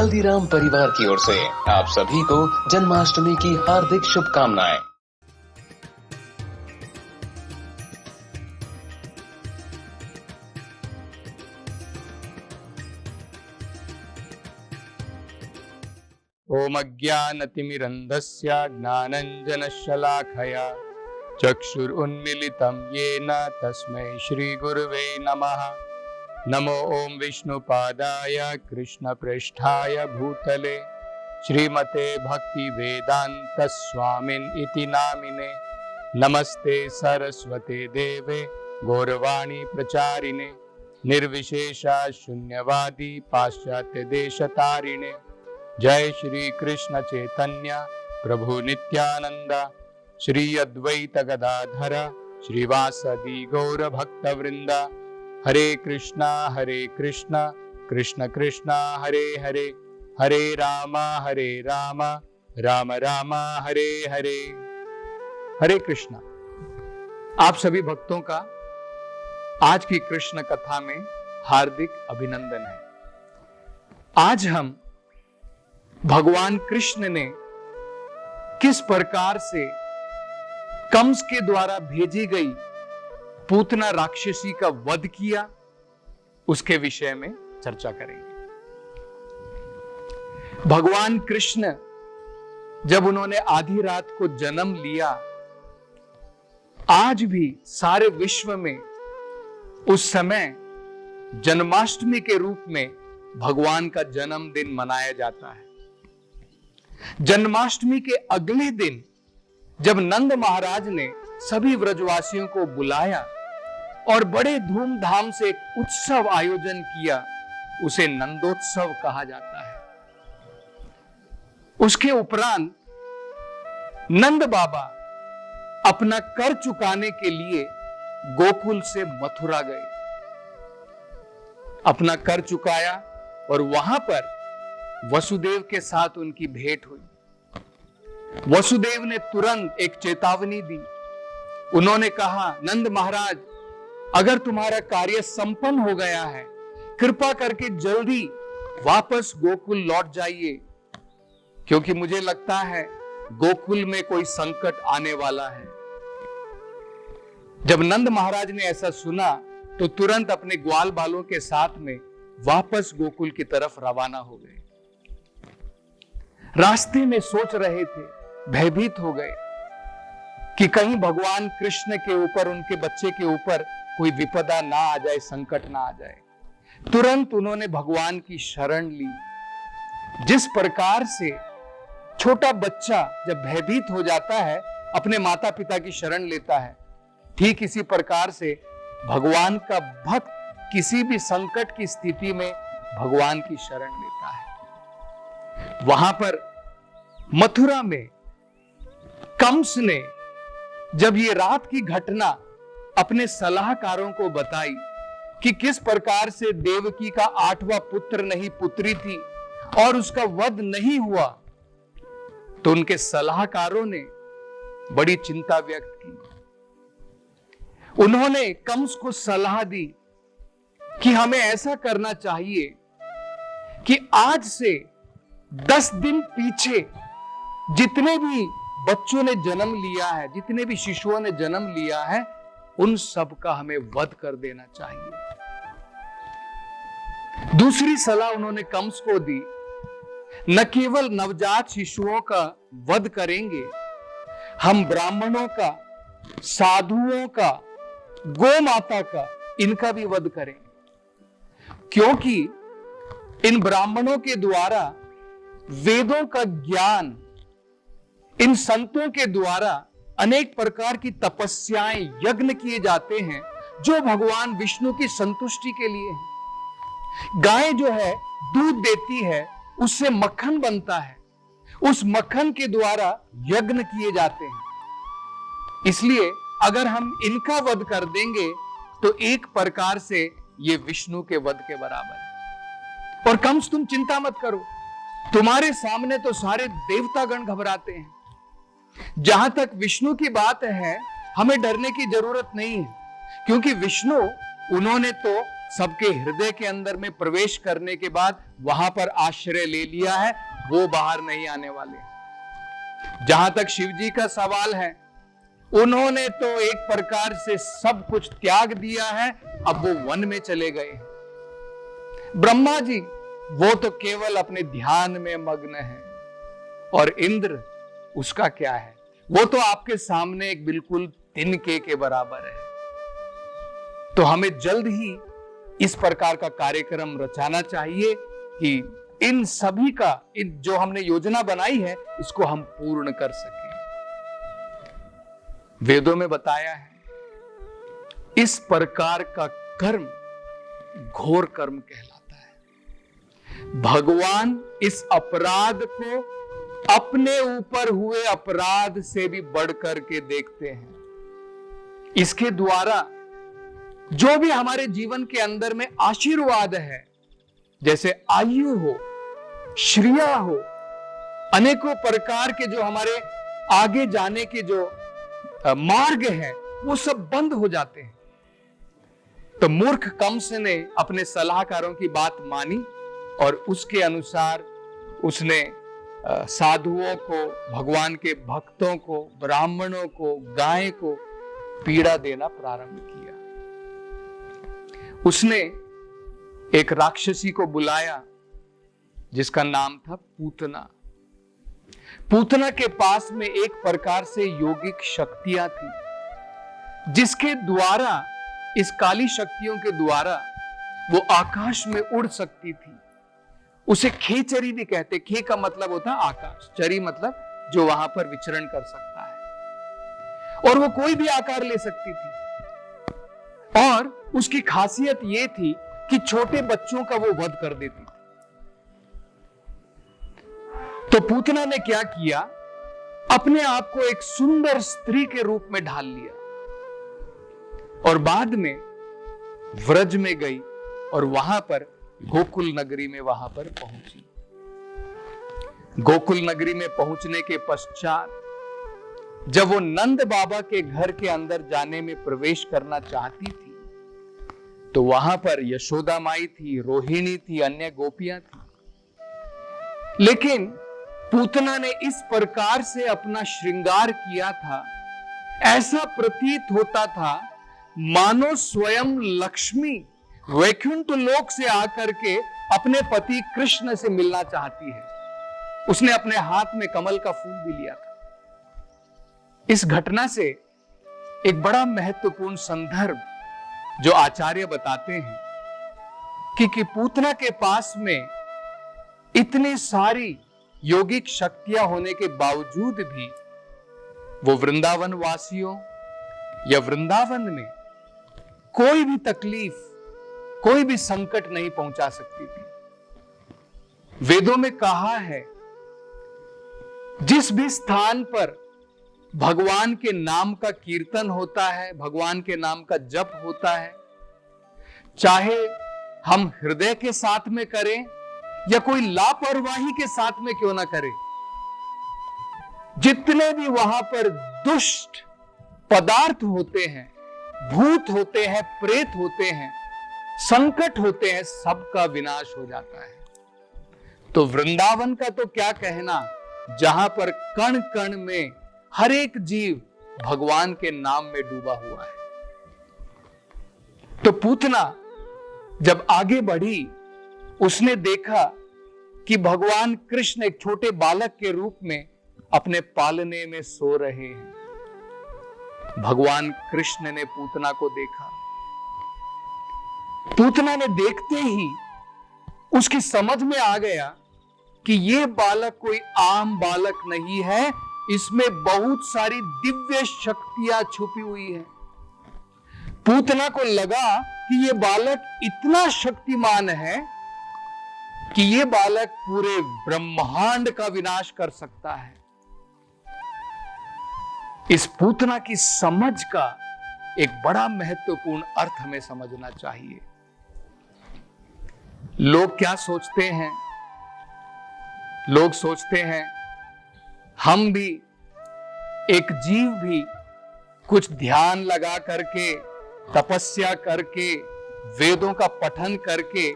हल्दीराम परिवार की ओर से आप सभी को जन्माष्टमी की हार्दिक शुभकामनाएं। ओम अज्ञानतिमिरन्धस्य ज्ञानाञ्जनशलाखया चक्षुरुन्मीलितं येन तस्मै श्रीगुरुवे नमः। नमो ओम विष्णुपादाय कृष्णप्रेष्ठाय भूतले श्रीमते भक्तिवेदांत स्वामिन् इति नामिने। नमस्ते सरस्वते देवे गौरवाणी प्रचारिणे निर्विशेषा शून्यवादी पाश्चात्य देशतारिणे। जय श्री कृष्ण चैतन्य प्रभु नित्यानंद श्री अद्वैत गदाधर श्रीवासदि गौर भक्त वृंद। हरे कृष्णा कृष्ण कृष्णा हरे हरे, हरे राम राम राम हरे हरे। हरे कृष्णा। आप सभी भक्तों का आज की कृष्ण कथा में हार्दिक अभिनंदन है। आज हम भगवान कृष्ण ने किस प्रकार से कंस के द्वारा भेजी गई पूतना राक्षसी का वध किया, उसके विषय में चर्चा करेंगे। भगवान कृष्ण जब उन्होंने आधी रात को जन्म लिया, आज भी सारे विश्व में उस समय जन्माष्टमी के रूप में भगवान का जन्मदिन मनाया जाता है। जन्माष्टमी के अगले दिन जब नंद महाराज ने सभी व्रजवासियों को बुलाया और बड़े धूमधाम से एक उत्सव आयोजन किया, उसे नंदोत्सव कहा जाता है। उसके उपरांत नंद बाबा अपना कर चुकाने के लिए गोकुल से मथुरा गए, अपना कर चुकाया और वहां पर वसुदेव के साथ उनकी भेंट हुई। वसुदेव ने तुरंत एक चेतावनी दी। उन्होंने कहा, नंद महाराज, अगर तुम्हारा कार्य संपन्न हो गया है, कृपा करके जल्दी वापस गोकुल लौट जाइए, क्योंकि मुझे लगता है गोकुल में कोई संकट आने वाला है। जब नंद महाराज ने ऐसा सुना तो तुरंत अपने ग्वाल बालों के साथ में वापस गोकुल की तरफ रवाना हो गए। रास्ते में सोच रहे थे, भयभीत हो गए कि कहीं भगवान कृष्ण के ऊपर, उनके बच्चे के ऊपर कोई विपदा ना आ जाए, संकट ना आ जाए। तुरंत उन्होंने भगवान की शरण ली। जिस प्रकार से छोटा बच्चा जब भयभीत हो जाता है अपने माता पिता की शरण लेता है, ठीक इसी प्रकार से भगवान का भक्त किसी भी संकट की स्थिति में भगवान की शरण लेता है। वहां पर मथुरा में कंस ने जब ये रात की घटना अपने सलाहकारों को बताई कि किस प्रकार से देवकी का 8वां पुत्र नहीं पुत्री थी और उसका वध नहीं हुआ, तो उनके सलाहकारों ने बड़ी चिंता व्यक्त की। उन्होंने कंस को सलाह दी कि हमें ऐसा करना चाहिए कि आज से 10 दिन पीछे जितने भी बच्चों ने जन्म लिया है, जितने भी शिशुओं ने जन्म लिया है, उन सब का हमें वध कर देना चाहिए। दूसरी सलाह उन्होंने कंस को दी, न केवल नवजात शिशुओं का वध करेंगे, हम ब्राह्मणों का, साधुओं का, गौ माता का, इनका भी वध करेंगे, क्योंकि इन ब्राह्मणों के द्वारा वेदों का ज्ञान, इन संतों के द्वारा अनेक प्रकार की तपस्याएं, यज्ञ किए जाते हैं जो भगवान विष्णु की संतुष्टि के लिए है। गाय जो है दूध देती है, उससे मक्खन बनता है, उस मक्खन के द्वारा यज्ञ किए जाते हैं। इसलिए अगर हम इनका वध कर देंगे तो एक प्रकार से ये विष्णु के वध के बराबर है। और कंस, तुम चिंता मत करो, तुम्हारे सामने तो सारे देवतागण घबराते हैं। जहां तक विष्णु की बात है, हमें डरने की जरूरत नहीं है, क्योंकि विष्णु, उन्होंने तो सबके हृदय के अंदर में प्रवेश करने के बाद वहां पर आश्रय ले लिया है, वो बाहर नहीं आने वाले। जहां तक शिव जी का सवाल है, उन्होंने तो एक प्रकार से सब कुछ त्याग दिया है, अब वो वन में चले गए। ब्रह्मा जी वो तो केवल अपने ध्यान में मग्न है, और इंद्र उसका क्या है, वो तो आपके सामने एक बिल्कुल तिनके के बराबर है। तो हमें जल्द ही इस प्रकार का कार्यक्रम रचाना चाहिए कि इन सभी का, जो हमने योजना बनाई है, इसको हम पूर्ण कर सकें। वेदों में बताया है, इस प्रकार का कर्म घोर कर्म कहलाता है। भगवान इस अपराध को अपने ऊपर हुए अपराध से भी बढ़कर के देखते हैं। इसके द्वारा जो भी हमारे जीवन के अंदर में आशीर्वाद है, जैसे आयु हो, श्रिया हो, अनेकों प्रकार के जो हमारे आगे जाने के जो मार्ग है, वो सब बंद हो जाते हैं। तो मूर्ख कंस ने अपने सलाहकारों की बात मानी और उसके अनुसार उसने साधुओं को, भगवान के भक्तों को, ब्राह्मणों को, गाय को पीड़ा देना प्रारंभ किया। उसने एक राक्षसी को बुलाया जिसका नाम था पूतना। पूतना के पास में एक प्रकार से योगिक शक्तियां थी, जिसके द्वारा, इस काली शक्तियों के द्वारा वो आकाश में उड़ सकती थी। उसे खेचरी भी कहते। खे का मतलब होता है आकाश, चरी मतलब जो वहां पर विचरण कर सकता है, और वो कोई भी आकार ले सकती थी। और उसकी खासियत ये थी कि छोटे बच्चों का वो वध कर देती थी। तो पूतना ने क्या किया, अपने आप को एक सुंदर स्त्री के रूप में ढाल लिया और बाद में व्रज में गई और वहां पर गोकुल नगरी में वहां पर पहुंची। गोकुल नगरी में पहुंचने के पश्चात जब वो नंद बाबा के घर के अंदर जाने में प्रवेश करना चाहती थी, तो वहां पर यशोदा माई थी, रोहिणी थी, अन्य गोपियां थी। लेकिन पूतना ने इस प्रकार से अपना श्रृंगार किया था, ऐसा प्रतीत होता था मानो स्वयं लक्ष्मी वैकुंठ लोक से आकर के अपने पति कृष्ण से मिलना चाहती है। उसने अपने हाथ में कमल का फूल भी लिया था। इस घटना से एक बड़ा महत्वपूर्ण संदर्भ जो आचार्य बताते हैं कि पूतना के पास में इतनी सारी योगिक शक्तियां होने के बावजूद भी वो वृंदावन वासियों या वृंदावन में कोई भी तकलीफ, कोई भी संकट नहीं पहुंचा सकती थी। वेदों में कहा है, जिस भी स्थान पर भगवान के नाम का कीर्तन होता है, भगवान के नाम का जप होता है, चाहे हम हृदय के साथ में करें या कोई लापरवाही के साथ में क्यों ना करें, जितने भी वहां पर दुष्ट पदार्थ होते हैं, भूत होते हैं, प्रेत होते हैं, संकट होते हैं, सबका विनाश हो जाता है। तो वृंदावन का तो क्या कहना, जहां पर कण कण में हर एक जीव भगवान के नाम में डूबा हुआ है। तो पूतना जब आगे बढ़ी, उसने देखा कि भगवान कृष्ण एक छोटे बालक के रूप में अपने पालने में सो रहे हैं। भगवान कृष्ण ने पूतना को देखा। पूतना ने देखते ही उसकी समझ में आ गया कि यह बालक कोई आम बालक नहीं है, इसमें बहुत सारी दिव्य शक्तियां छुपी हुई है। पूतना को लगा कि यह बालक इतना शक्तिमान है कि यह बालक पूरे ब्रह्मांड का विनाश कर सकता है। इस पूतना की समझ का एक बड़ा महत्वपूर्ण अर्थ हमें समझना चाहिए। लोग क्या सोचते हैं? लोग सोचते हैं हम भी, एक जीव भी कुछ ध्यान लगा करके, तपस्या करके, वेदों का पठन करके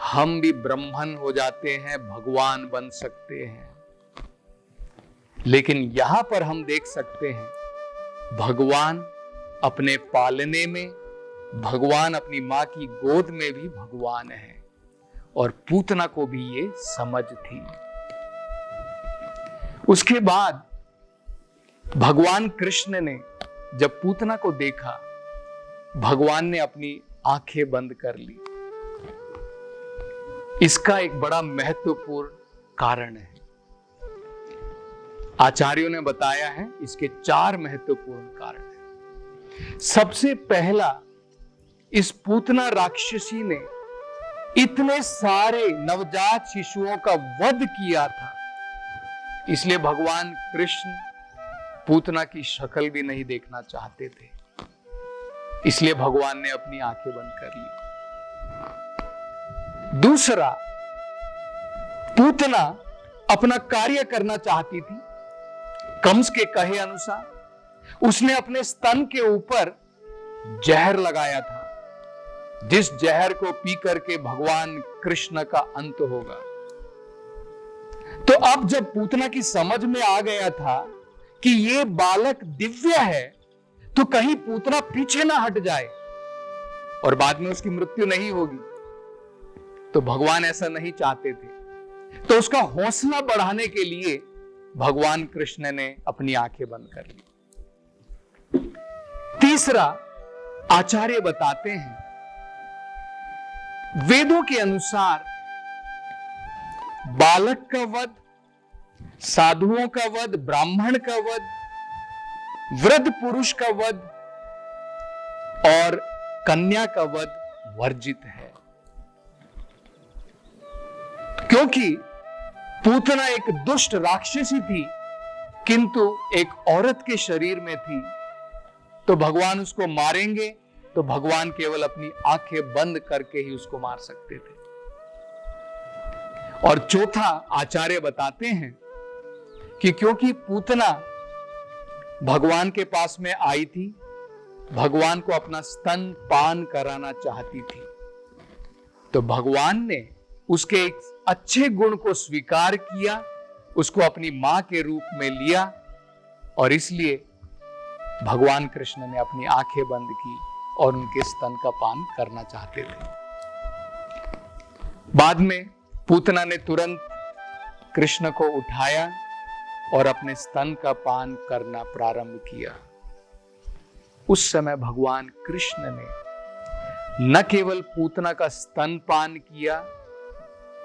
हम भी ब्राह्मण हो जाते हैं, भगवान बन सकते हैं। लेकिन यहां पर हम देख सकते हैं भगवान अपने पालने में, भगवान अपनी मां की गोद में भी भगवान है, और पूतना को भी ये समझ थी। उसके बाद भगवान कृष्ण ने जब पूतना को देखा, भगवान ने अपनी आंखें बंद कर ली। इसका एक बड़ा महत्वपूर्ण कारण है। आचार्यों ने बताया है इसके 4 महत्वपूर्ण कारण हैं। सबसे पहला, इस पूतना राक्षसी ने इतने सारे नवजात शिशुओं का वध किया था, इसलिए भगवान कृष्ण पूतना की शक्ल भी नहीं देखना चाहते थे। इसलिए भगवान ने अपनी आंखें बंद कर ली। दूसरा, पूतना अपना कार्य करना चाहती थी। कंस के कहे अनुसार उसने अपने स्तन के ऊपर जहर लगाया था, जिस जहर को पी करके भगवान कृष्ण का अंत होगा। तो अब जब पूतना की समझ में आ गया था कि ये बालक दिव्य है, तो कहीं पूतना पीछे ना हट जाए और बाद में उसकी मृत्यु नहीं होगी, तो भगवान ऐसा नहीं चाहते थे। तो उसका हौसला बढ़ाने के लिए भगवान कृष्ण ने अपनी आंखें बंद कर ली। तीसरा, आचार्य बताते हैं वेदों के अनुसार बालक का वध, साधुओं का वध, ब्राह्मण का वध, वृद्ध पुरुष का वध और कन्या का वध वर्जित है। क्योंकि पूतना एक दुष्ट राक्षसी थी, किंतु एक औरत के शरीर में थी, तो भगवान उसको मारेंगे तो भगवान केवल अपनी आंखें बंद करके ही उसको मार सकते थे। और चौथा, आचार्य बताते हैं कि क्योंकि पूतना भगवान के पास में आई थी, भगवान को अपना स्तन पान कराना चाहती थी, तो भगवान ने उसके एक अच्छे गुण को स्वीकार किया, उसको अपनी मां के रूप में लिया, और इसलिए भगवान कृष्ण ने अपनी आंखें बंद की और उनके स्तन का पान करना चाहते थे। बाद में पूतना ने तुरंत कृष्ण को उठाया और अपने स्तन का पान करना प्रारंभ किया। उस समय भगवान कृष्ण ने न केवल पूतना का स्तन पान किया,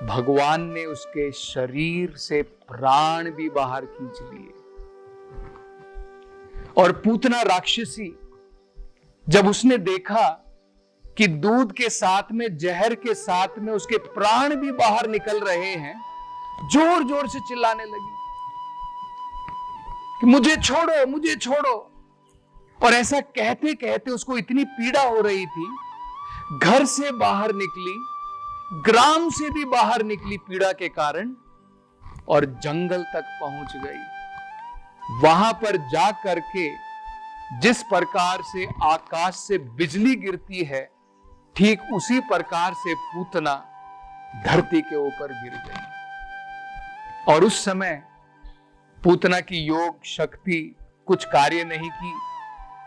भगवान ने उसके शरीर से प्राण भी बाहर खींच लिए। और पूतना राक्षसी जब उसने देखा कि दूध के साथ में, जहर के साथ में उसके प्राण भी बाहर निकल रहे हैं, जोर जोर से चिल्लाने लगी कि मुझे छोड़ो, मुझे छोड़ो। और ऐसा कहते कहते उसको इतनी पीड़ा हो रही थी, घर से बाहर निकली, ग्राम से भी बाहर निकली पीड़ा के कारण, और जंगल तक पहुंच गई। वहां पर जा करके जिस प्रकार से आकाश से बिजली गिरती है, ठीक उसी प्रकार से पूतना धरती के ऊपर गिर गई। और उस समय पूतना की योग शक्ति कुछ कार्य नहीं की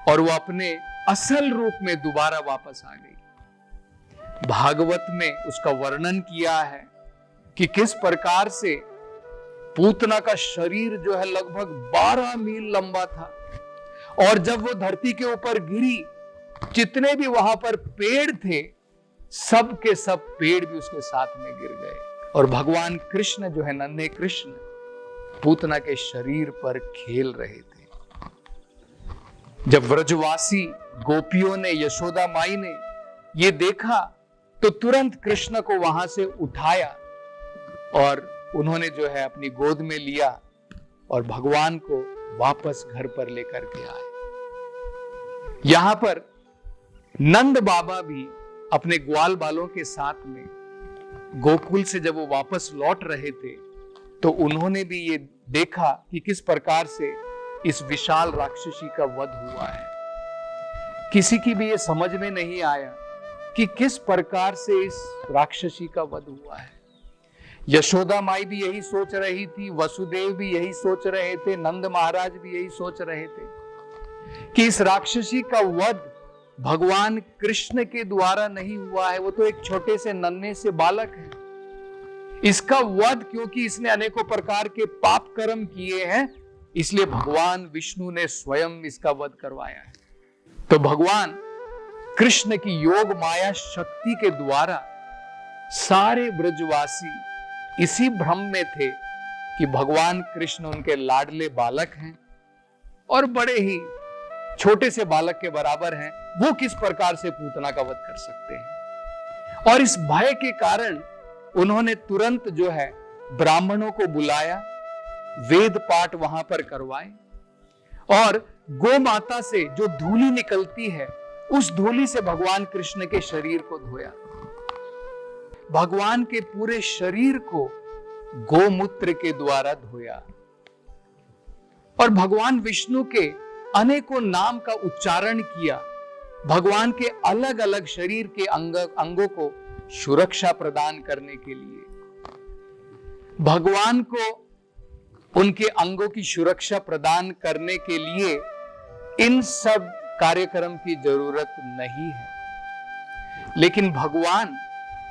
और वो अपने असल रूप में दोबारा वापस आ गई। भागवत में उसका वर्णन किया है कि किस प्रकार से पूतना का शरीर जो है लगभग 12 मील लंबा था, और जब वो धरती के ऊपर गिरी, जितने भी वहां पर पेड़ थे, सब के सब पेड़ भी उसके साथ में गिर गए। और भगवान कृष्ण जो है, नन्हे कृष्ण, पूतना के शरीर पर खेल रहे थे। जब व्रजवासी गोपियों ने, यशोदा माई ने ये देखा, तो तुरंत कृष्ण को वहां से उठाया और उन्होंने जो है अपनी गोद में लिया और भगवान को वापस घर पर लेकर के आए। यहां पर नंद बाबा भी अपने ग्वाल बालों के साथ में गोकुल से जब वो वापस लौट रहे थे, तो उन्होंने भी ये देखा कि किस प्रकार से इस विशाल राक्षसी का वध हुआ है। किसी की भी ये समझ में नहीं आया कि किस प्रकार से इस राक्षसी का वध हुआ है। यशोदा माई भी यही सोच रही थी, वसुदेव भी यही सोच रहे थे, नंद महाराज भी यही सोच रहे थे कि इस राक्षसी का वध भगवान कृष्ण के द्वारा नहीं हुआ है। वो तो एक छोटे से नन्हे से बालक है। इसका वध क्योंकि इसने अनेकों प्रकार के पाप कर्म किए हैं, इसलिए भगवान विष्णु ने स्वयं इसका वध करवाया है। तो भगवान कृष्ण की योग माया शक्ति के द्वारा सारे ब्रजवासी इसी भ्रम में थे कि भगवान कृष्ण उनके लाडले बालक हैं और बड़े ही छोटे से बालक के बराबर हैं, वो किस प्रकार से पूतना का वध कर सकते हैं। और इस भय के कारण उन्होंने तुरंत जो है ब्राह्मणों को बुलाया, वेद पाठ वहां पर करवाए और गो माता से जो धूली निकलती है उस धूली से भगवान कृष्ण के शरीर को धोया। भगवान के पूरे शरीर को गोमूत्र के द्वारा धोया और भगवान विष्णु के अनेकों नाम का उच्चारण किया। भगवान के अलग अलग शरीर के अंगों को सुरक्षा प्रदान करने के लिए, भगवान को उनके अंगों की सुरक्षा प्रदान करने के लिए इन सब कार्यक्रम की जरूरत नहीं है। लेकिन भगवान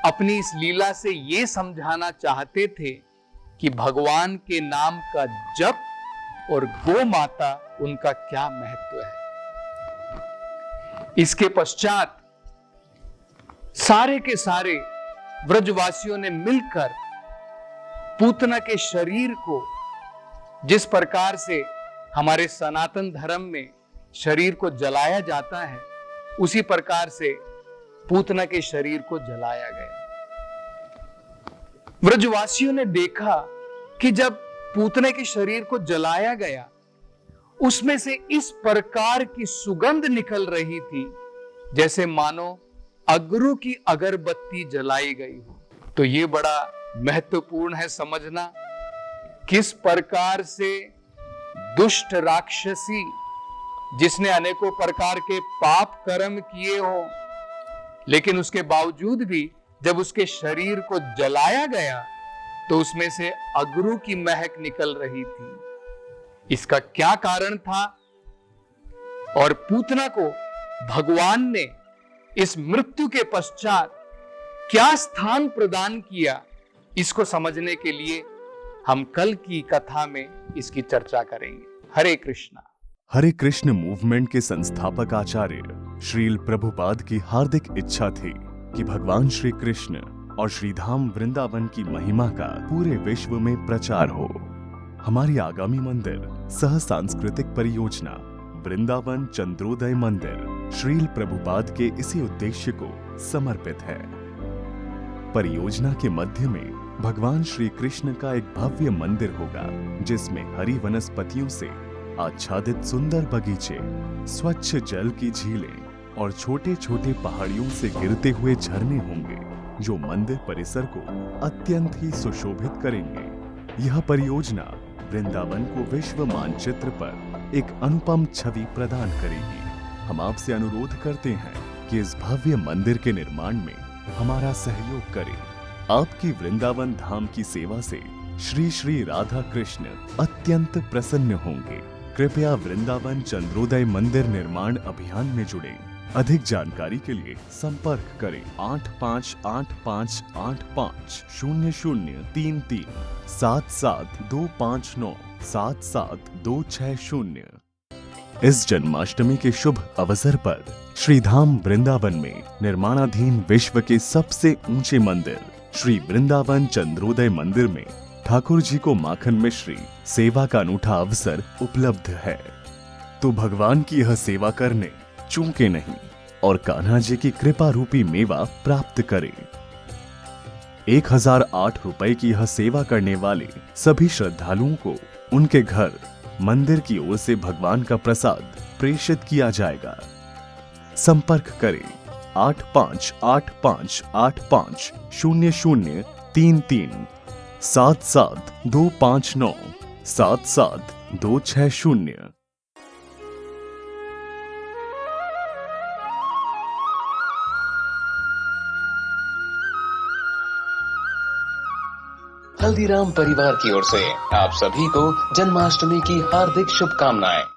अपनी इस लीला से यह समझाना चाहते थे कि भगवान के नाम का जप और गो माता उनका क्या महत्व है। इसके पश्चात सारे के सारे ब्रजवासियों ने मिलकर पूतना के शरीर को, जिस प्रकार से हमारे सनातन धर्म में शरीर को जलाया जाता है, उसी प्रकार से पूतना के शरीर को जलाया गया। ब्रजवासियों ने देखा कि जब पूतने के शरीर को जलाया गया, उसमें से इस प्रकार की सुगंध निकल रही थी जैसे मानो अगरू की अगरबत्ती जलाई गई हो। तो ये बड़ा महत्वपूर्ण है समझना, किस प्रकार से दुष्ट राक्षसी जिसने अनेकों प्रकार के पाप कर्म किए हो, लेकिन उसके बावजूद भी जब उसके शरीर को जलाया गया तो उसमें से अगरू की महक निकल रही थी। इसका क्या कारण था और पूतना को भगवान ने इस मृत्यु के पश्चात क्या स्थान प्रदान किया, इसको समझने के लिए हम कल की कथा में इसकी चर्चा करेंगे। हरे कृष्णा। हरे कृष्ण मूवमेंट के संस्थापक आचार्य श्रील प्रभुपाद की हार्दिक इच्छा थी कि भगवान श्री कृष्ण और श्रीधाम वृंदावन की महिमा का पूरे विश्व में प्रचार हो। हमारी आगामी मंदिर सह सांस्कृतिक परियोजना वृंदावन चंद्रोदय मंदिर श्रील प्रभुपाद के इसी उद्देश्य को समर्पित है। परियोजना के मध्य में भगवान श्री कृष्ण का एक भव्य मंदिर होगा, जिसमें हरी वनस्पतियों से आच्छादित सुंदर बगीचे, स्वच्छ जल की झीलें और छोटे छोटे पहाड़ियों से गिरते हुए झरने होंगे, जो मंदिर परिसर को अत्यंत ही सुशोभित करेंगे। यह परियोजना वृंदावन को विश्व मानचित्र पर एक अनुपम छवि प्रदान करेगी। हम आपसे अनुरोध करते हैं कि इस भव्य मंदिर के निर्माण में हमारा सहयोग करें। आपकी वृंदावन धाम की सेवा से श्री श्री राधा कृष्ण अत्यंत प्रसन्न होंगे। कृपया वृंदावन चंद्रोदय मंदिर निर्माण अभियान में जुड़ें। अधिक जानकारी के लिए संपर्क करें 8585850033 77259 77260। इस जन्माष्टमी के शुभ अवसर पर श्रीधाम वृंदावन में निर्माणाधीन विश्व के सबसे ऊंचे मंदिर श्री वृंदावन चंद्रोदय मंदिर में ठाकुर जी को माखन मिश्री सेवा का अनूठा अवसर उपलब्ध है। तो भगवान की यह सेवा करने चूके नहीं और कान्हा जी की कृपा रूपी मेवा प्राप्त करें। 1008 रुपए की यह सेवा करने वाले सभी श्रद्धालुओं को उनके घर मंदिर की ओर से भगवान का प्रसाद प्रेषित किया जाएगा। संपर्क करें 8585850033 77259 77260। हल्दीराम परिवार की ओर से आप सभी को जन्माष्टमी की हार्दिक शुभकामनाएं।